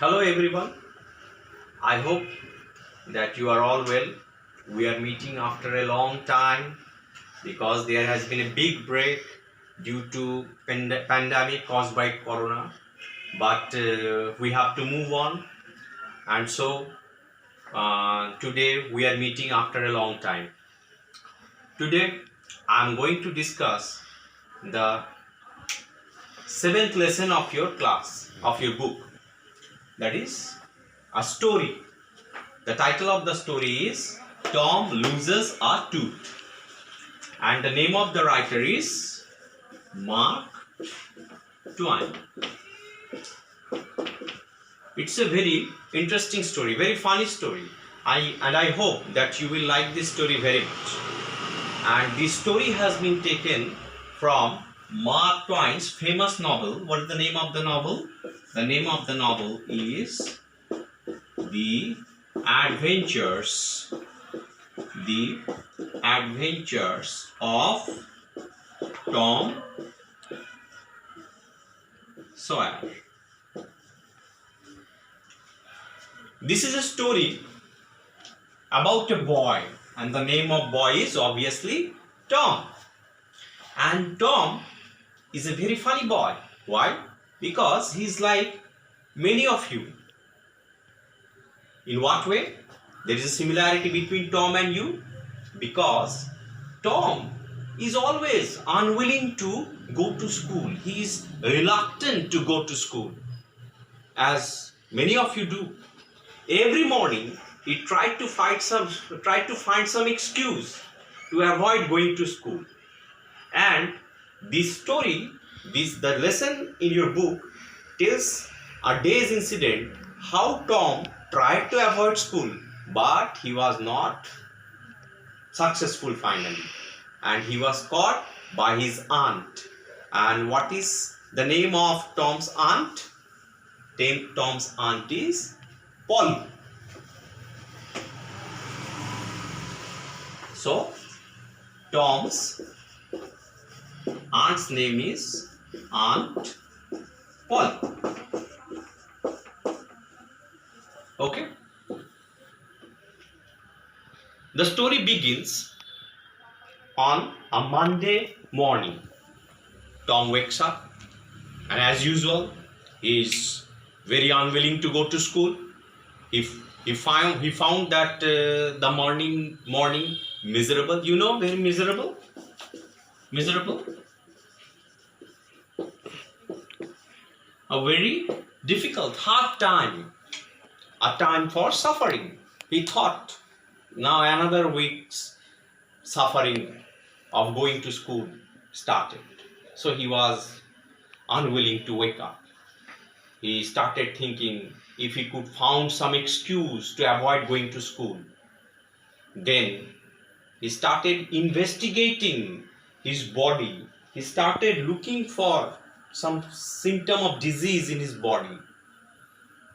Hello everyone, I hope that you are all well. We are meeting after a long time because there has been a big break due to pandemic caused by corona, but we have to move on, and so today we are meeting after a long time. Today I am going to discuss the seventh lesson of your class, of your book, that is a story. The title of the story is Tom Loses a Tooth, and the name of the writer is Mark Twain. It's a very interesting story, very funny story. I hope that you will like this story very much. And this story has been taken from Mark Twain's famous novel. What is the name of the novel? The name of the novel is The Adventures of Tom Sawyer. This is a story about a boy, and the name of boy is obviously Tom. And Tom is a very funny boy. Why? Because he is like many of you. In what way? There is a similarity between Tom and you, because Tom is always unwilling to go to school. He is reluctant to go to school, as many of you do. Every morning he tried to find some excuse to avoid going to school. And this story, the lesson in your book tells a day's incident how Tom tried to avoid school, but he was not successful finally, and he was caught by his aunt. And what is the name of Tom's aunt? Tom's aunt is Polly. So Tom's aunt's name is Aunt Polly. Okay. The story begins on a Monday morning. Tom wakes up, and as usual, he is very unwilling to go to school. He found that the morning miserable. You know, very miserable. A very difficult, hard time. A time for suffering. He thought, now another week's suffering of going to school started. So he was unwilling to wake up. He started thinking if he could find some excuse to avoid going to school. Then he started investigating his body. He started looking for some symptom of disease in his body.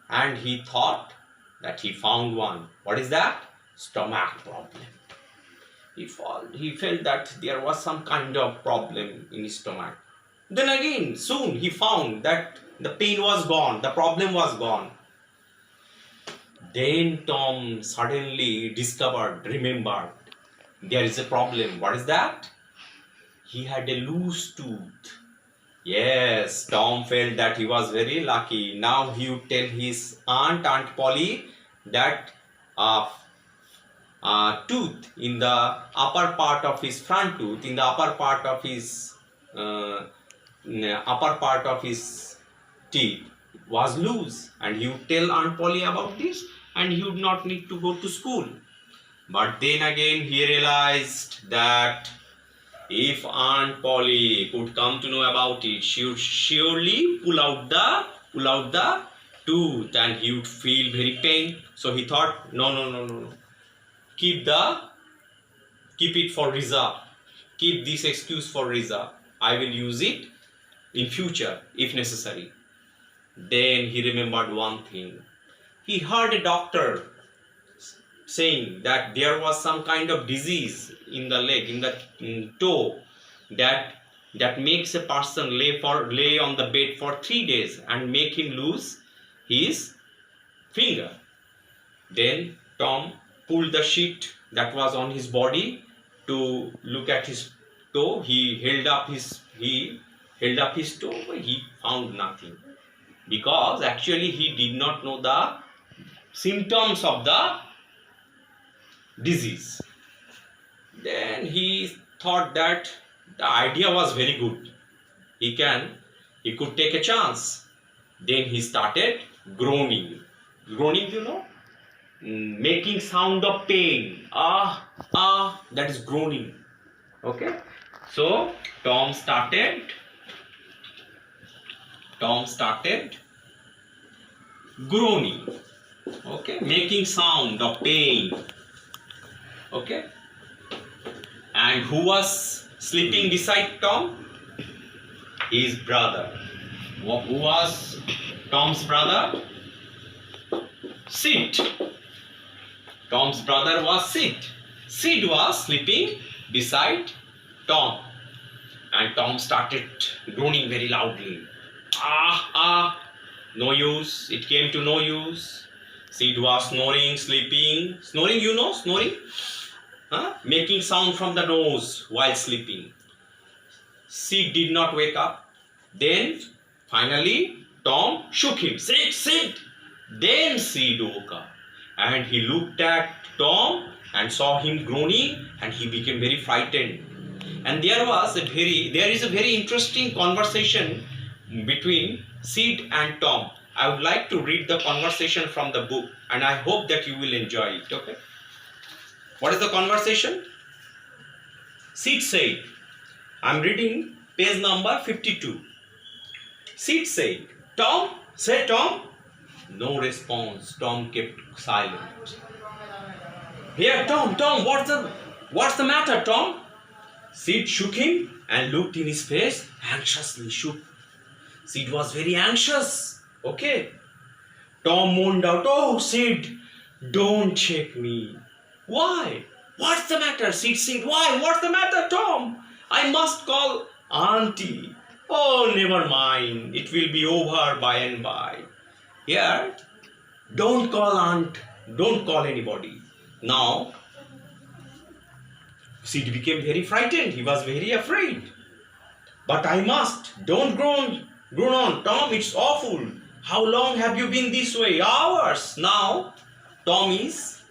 And he thought that he found one. What is that? Stomach problem. He felt that there was some kind of problem in his stomach. Then again, soon he found that the pain was gone, the problem was gone. Then Tom suddenly remembered, there is a problem. What is that? He had a loose tooth. Yes, Tom felt that he was very lucky. Now he would tell his Aunt Polly, that tooth in the upper part of his front tooth, in the upper part of his teeth was loose, and he would tell Aunt Polly about this, and he would not need to go to school. But then again he realized that if Aunt Polly could come to know about it, she would surely pull out the tooth, and he would feel very pain. So he thought, no. Keep it for reserve. Keep this excuse for reserve. I will use it in future if necessary. Then he remembered one thing. He heard a doctor saying that there was some kind of disease in the leg, in the toe, that makes a person lay on the bed for 3 days and make him lose his finger. Then Tom pulled the sheet that was on his body to look at his toe. He held up his toe, but he found nothing, because actually he did not know the symptoms of the disease. Then he thought that the idea was very good. He could take a chance. Then he started groaning. Groaning, making sound of pain. That is groaning. Okay. So Tom started groaning. Okay, making sound of pain. Okay. And who was sleeping beside Tom? His brother. Who was Tom's brother? Sid. Tom's brother was Sid. Sid was sleeping beside Tom. And Tom started groaning very loudly. No use. It came to no use. Sid was snoring, sleeping. Snoring, snoring? Making sound from the nose while sleeping. Sid did not wake up. Then, finally, Tom shook him. Sid! Then Sid woke up. And he looked at Tom and saw him groaning, and he became very frightened. And there is a very interesting conversation between Sid and Tom. I would like to read the conversation from the book, and I hope that you will enjoy it. Okay? What is the conversation? Sid said, I'm reading page number 52. Sid said, Tom? No response. Tom kept silent. Here, Tom, what's the matter, Tom? Sid shook him and looked in his face, anxiously shook. Sid was very anxious. Okay. Tom moaned out, oh, Sid, don't shake me. Why? What's the matter? Sid said, why? What's the matter, Tom? I must call Auntie. Oh, never mind. It will be over by and by. Here, don't call aunt. Don't call anybody. Now, Sid became very frightened. He was very afraid. But I must. Don't groan on. Tom, it's awful. How long have you been this way? Hours. Now, Tom is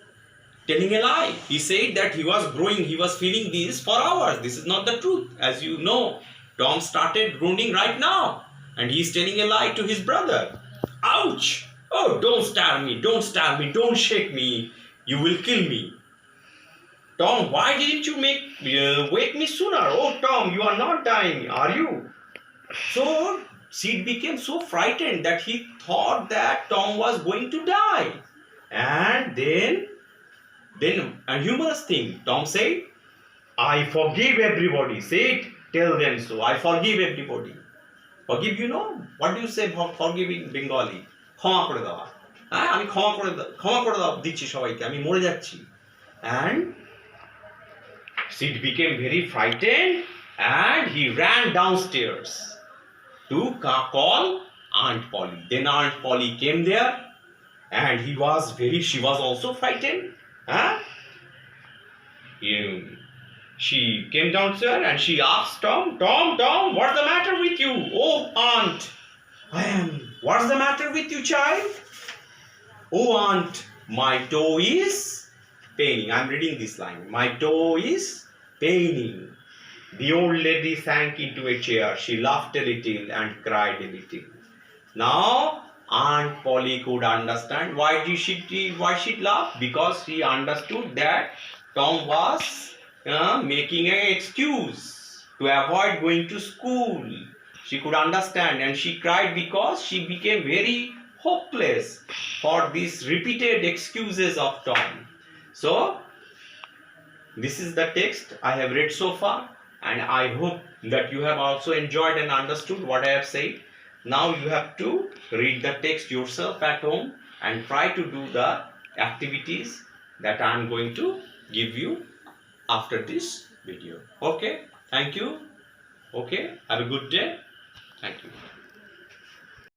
telling a lie. He said that he was feeling this for hours. This is not the truth. As you know, Tom started groaning right now. And he is telling a lie to his brother. Ouch! Oh, don't stab me. Don't shake me. You will kill me. Tom, why didn't you wake me sooner? Oh, Tom, you are not dying, are you? So, Sid became so frightened that he thought that Tom was going to die. And then a humorous thing, Tom said, I forgive everybody. Say it, tell them so. I forgive everybody. Forgive, what do you say forgive in Bengali? ক্ষমা করে দেওয়া। আমি ক্ষমা করে দাও দিচ্ছি সবাইকে, আমি মরে যাচ্ছি। And Sid became very frightened and he ran downstairs to call Aunt Polly. Then Aunt Polly came there and she was also frightened. She came downstairs and she asked Tom, what's the matter with you? Oh, Aunt, what's the matter with you, child? Oh, Aunt, my toe is paining. I'm reading this line. My toe is paining. The old lady sank into a chair. She laughed a little and cried a little. Now, Aunt Polly could understand why she laughed, because she understood that Tom was making an excuse to avoid going to school. She could understand, and she cried because she became very hopeless for these repeated excuses of Tom. So, this is the text I have read so far, and I hope that you have also enjoyed and understood what I have said. Now you have to read the text yourself at home and try to do the activities that I am going to give you after this video. Okay, thank you. Okay, have a good day. Thank you.